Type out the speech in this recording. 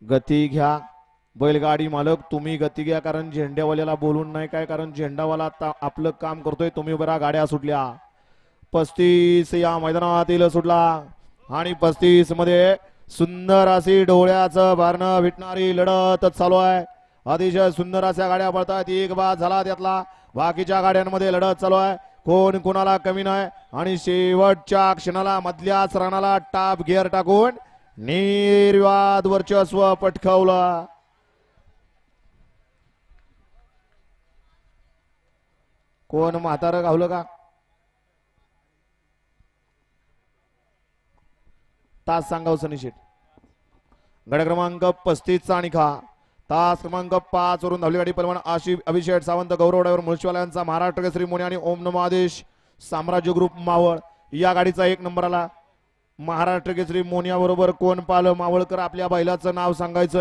गती घ्या बैलगाडी मालक, तुम्ही गती घ्या, कारण झेंड्यावाल्याला बोलून नाही काय, कारण झेंडावाला आता आपलं काम करतोय. तुम्ही बरा गाड्या सुटल्या. 35 या मैदानातील सुटला आणि 35 मध्ये सुंदर अशी डोळ्याचं भरणं भेटणारी लढत चालू आहे. अतिशय सुंदर अशा गाड्या पळतात. एक बाद झाला त्यातला, बाकीच्या गाड्यांमध्ये लढत चालू आहे. कोण कोणाला कमी नाही आणि शेवटच्या क्षणाला मधल्याच रणाला टाप गिअर टाकून निर्वाद वर्चस्व पटकावलं. कोण म्हातारं गावलं का? तास सांगाव सनिशेट. गड क्रमांक 35 चा निखा. तास क्रमांक 5 वरून धावली गाडी पलवान आशिफ अभिषेक सावंत, गौरव ड्रायव्हर मुळशीवाल्यांचा, महाराष्ट्र केसरी मोनी आणि ओम नमो आदेश साम्राज्य ग्रुप मावळ. या गाडीचा 1 नंबर आला. महाराष्ट्र केसरी मोनिया बरोबर कोण पाल मावळकर, आपल्या बैलाचं नाव सांगायचं.